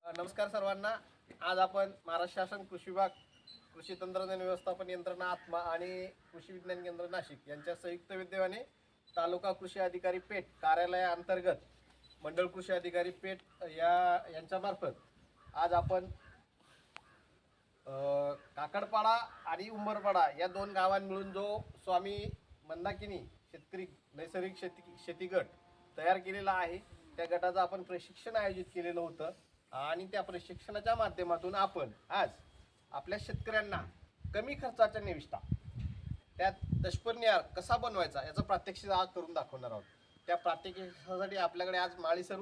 नमस्कार सर्वांना. आज आपण महाराष्ट्र शासन कृषी विभाग, कृषी तंत्रज्ञान व्यवस्थापन यंत्रणा आत्मा आणि कृषी विज्ञान केंद्र नाशिक यांच्या संयुक्त विद्यमाने तालुका कृषी अधिकारी पेठ कार्यालयाअंतर्गत मंडळ कृषी अधिकारी पेठ यांच्या मार्फत आज आपण काकडपाडा आणि उंबरपाडा या दोन गावांना मिळून जो स्वामी मंदाकिनी शेतकरी नैसर्गिक शेती गट तयार केलेला आहे, त्या गटाचं आपण प्रशिक्षण आयोजित केलेलं होतं आणि त्या प्रशिक्षणाच्या माध्यमातून आपण आज आपल्या शेतकऱ्यांना कमी खर्चाच्या निविष्ठा त्यात दशपर्णी कसा बनवायचा याचं प्रात्यक्षिक आज करून दाखवणार आहोत. त्या प्रात्यक्षिकासाठी आपल्याकडे आज माळी सर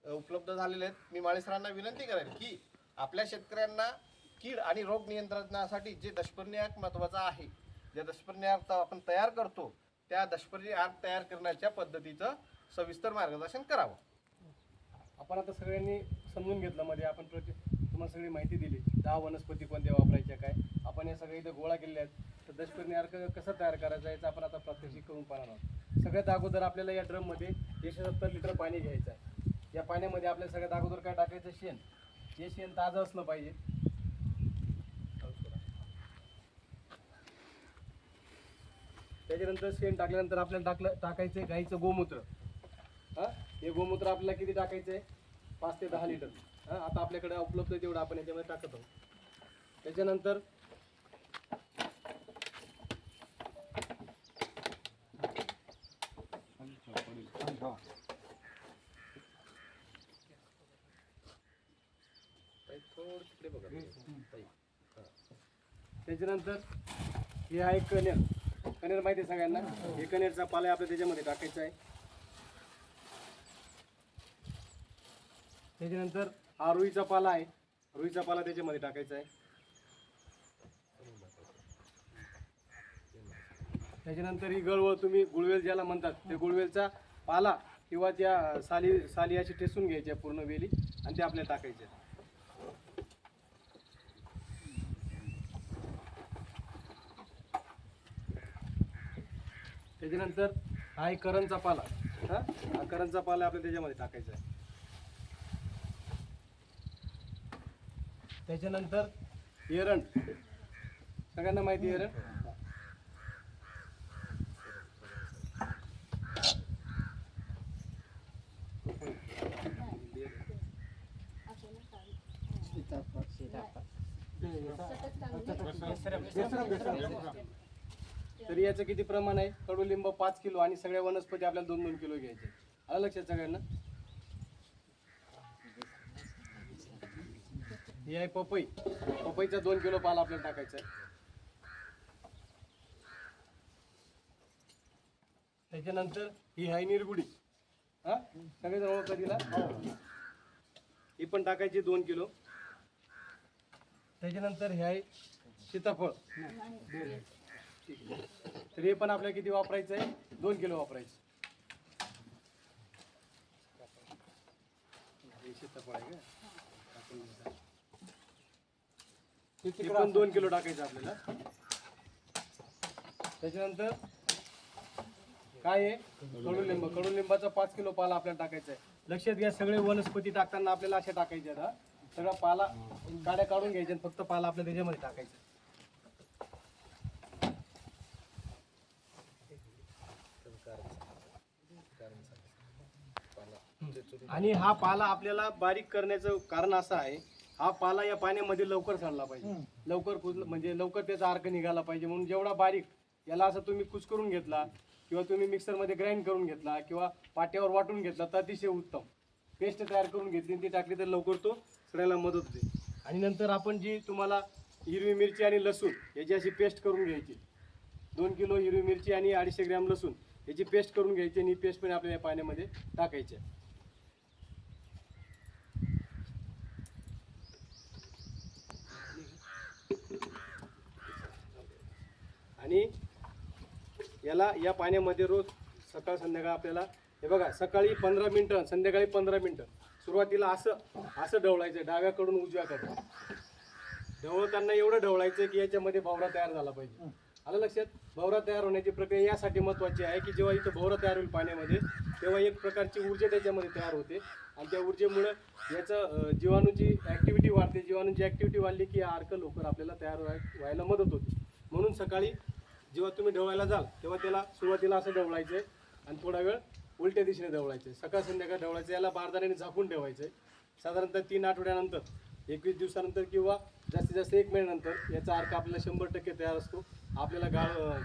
उपलब्ध झालेले आहेत. मी माळी सरांना विनंती करेन की आपल्या शेतकऱ्यांना कीड आणि रोग नियंत्रणासाठी जे दशपर्णी महत्त्वाचा आहे, जे दशपर्णी आपण तयार करतो त्या दशपर्णी तयार करण्याच्या पद्धतीचं सविस्तर मार्गदर्शन करावं. आपण आता सगळ्यांनी समजून घेतलं, मध्ये आपण तुम्हाला सगळी माहिती दिली, 10 वनस्पती कोणत्या वापरायच्या काय, आपण हे सगळे इथं गोळा केलेले आहेत. तर दशपर्णी अर्क कसं तयार करायचं याचं आपण आता प्रात्यक्षिक करून पाहणार आहोत. सगळ्यात अगोदर आपल्याला या ड्रममध्ये 170 लिटर पाणी घ्यायचं आहे. या पाण्यामध्ये आपल्याला सगळ्यात अगोदर काय टाकायचं, शेण. हे शेण ताजं असलं पाहिजे. त्याच्यानंतर शेण टाकल्यानंतर आपल्याला टाकायचं आहे गाईचं गोमूत्र. हे गोमूत्र आपल्याला किती टाकायचं आहे, 5 ते 10 लिटर. आता आपल्याकडे उपलब्ध आहे तेवढं आपण याच्यामध्ये टाकत आहोत. त्याच्यानंतर हे आहे कनेर. कनेर माहिती आहे सगळ्यांना. हे कनेरचा पाला आपल्याला त्याच्यामध्ये टाकायचा आहे. त्याच्यानंतर हा रुईचा पाला आहे. रुईचा पाला त्याच्यामध्ये टाकायचा आहे. त्याच्यानंतर ही गळवळ, तुम्ही गुळवेल ज्याला म्हणतात, ते गुळवेलचा पाला किंवा त्या साली अशी ठेसून घ्यायच्या पूर्ण वेली आणि ते आपल्याला टाकायच्या. त्याच्यानंतर हा एक करंजचा पाला. हा करंजचा पाला आपल्याला त्याच्यामध्ये टाकायचा आहे. त्याच्यानंतर एरण, सगळ्यांना माहिती आहे एरण. तर याचं किती प्रमाण आहे, कडुलिंब 5 किलो आणि सगळ्या वनस्पती आपल्याला 2-2 किलो घ्यायचे. आलं लक्षात सगळ्यांना. ही आहे पपई. पपईचा 2 किलो पाला आपल्याला टाकायचा आहे. त्याच्यानंतर ही आहे निरगुडी. सगळेजण ओळखतात तिला. ही पण टाकायची 2 किलो. त्याच्यानंतर हे आहे सीताफळ. तर हे पण आपल्याला किती वापरायचं आहे, 2 किलो वापरायचं. सीताफळ आहे का, हे पण 2 किलो टाकायचं आपल्याला. त्याच्यानंतर काय आहे, कडुलिंब. कडुलिंबाचा 5 किलो पाला आपल्याला टाकायचा आहे. लक्षात घ्या, सगळे वनस्पती टाकताना आपल्याला अशा टाकायच्या आहेत. सगळा पाला काड्या काढून घ्यायच्या, फक्त पाला आपल्याला त्याच्यामध्ये टाकायचा. आणि हा पाला आपल्याला बारीक करण्याचं कारण असं आहे, हा पाला या पाण्यामध्ये लवकर सडला पाहिजे, लवकर त्याचा अर्क निघाला पाहिजे. म्हणून जेवढा बारीक याला असं तुम्ही कुस्करून घेतला किंवा तुम्ही मिक्सरमध्ये ग्राइंड करून घेतला किंवा पाट्यावर वाटून घेतला तर अतिशय उत्तम. पेस्ट तयार करून घेतली ती टाकली तर लवकर तो सडायला मदत होते. आणि नंतर आपण जी तुम्हाला हिरवी मिरची आणि लसूण याची अशी पेस्ट करून घ्यायची. 2 किलो हिरवी मिरची आणि 250 ग्रॅम लसूण याची पेस्ट करून घ्यायची आणि ही पेस्ट पण आपल्याला पाण्यामध्ये टाकायची. आणि याला या पाण्यामध्ये रोज सकाळ संध्याकाळ आपल्याला, हे बघा, सकाळी 15 मिनिटं, संध्याकाळी 15 मिनिटं. सुरुवातीला असं ढवळायचं, डाव्याकडून उजव्याकडे ढवळताना एवढं ढवळायचं की याच्यामध्ये भवरा तयार झाला पाहिजे. आलं लक्षात. भवरा तयार होण्याची प्रक्रिया यासाठी महत्त्वाची आहे की जेव्हा इथं भवरा तयार होईल पाण्यामध्ये, तेव्हा एक प्रकारची ऊर्जा त्याच्यामध्ये तयार होते आणि त्या ऊर्जेमुळे याचं जीवाणूची ॲक्टिव्हिटी वाढते. जीवाणूची ॲक्टिव्हिटी वाढली की हा अर्क लवकर आपल्याला तयार व्हायला मदत होते. म्हणून सकाळी जेव्हा तुम्ही ढवळायला जाल तेव्हा त्याला सुरुवातीला असं ढवळायचं आहे आणि थोडा वेळ उलट्या दिशेने ढवळायचं आहे. सकाळ संध्याकाळ ढवळायचं. याला बारदाण्याने झाकून ठेवायचं आहे. साधारणतः 3 आठवड्यानंतर 21 दिवसानंतर किंवा जास्तीत जास्त 1 महिन्यानंतर याचा अर्क आपल्याला 100% तयार असतो. आपल्याला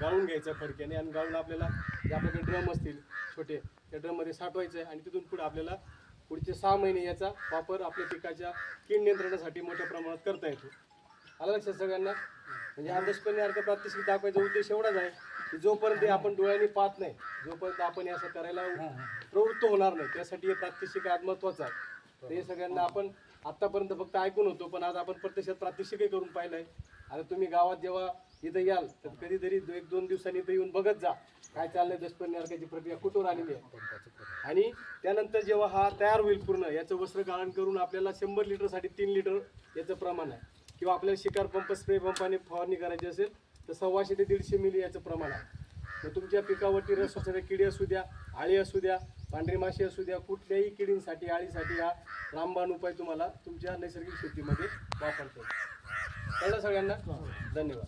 गाळून घ्यायचं फडक्याने आणि गाळून आपल्याला जे आपल्याकडे ड्रम असतील छोटे त्या ड्रममध्ये साठवायचं आहे आणि तिथून पुढे आपल्याला पुढचे 6 महिने याचा वापर आपल्या पिकाच्या कीड नियंत्रणासाठी मोठ्या प्रमाणात करता येतो. आलं लक्षात सगळ्यांना? म्हणजे हा दशपर्णी अर्क प्रात्यक्षिक दाखवायचा उद्देश एवढाच आहे की जोपर्यंत आपण डोळ्यांनी पाहत नाही, जोपर्यंत आपण हे असं करायला प्रवृत्त होणार नाही, त्यासाठी हे प्रात्यक्षिक आज महत्त्वाचं आहे. तर हे सगळ्यांना आपण आत्तापर्यंत फक्त ऐकून होतो, पण आज आपण प्रत्यक्षात प्रात्यक्षिकही करून पाहिलं आहे. आता तुम्ही गावात जेव्हा इथं याल तर कधीतरी 1-2 दिवसांनी इथं येऊन बघत जा काय चाललंय, दशपर्णी अर्काची प्रक्रिया कुठून आलेली आहे. आणि त्यानंतर जेव्हा हा तयार होईल पूर्ण, याचं वस्त्र गाळण करून आपल्याला 100 लिटरसाठी 3 लिटर याचं प्रमाण आहे. किंवा आपल्याला शिकार पंप स्प्रे पंपाने फवारणी करायची असेल तर 125 ते 150 मिली याचं प्रमाण आहे. तर तुमच्या पिकावरती रस असणारे किडी असू द्या, आळी असू द्या, पांढरी माशी असू द्या, कुठल्याही किडींसाठी आळीसाठी हा रामबाण उपाय तुम्हाला तुमच्या नैसर्गिक शेतीमध्ये वापरता येईल. कळलं सगळ्यांना? धन्यवाद.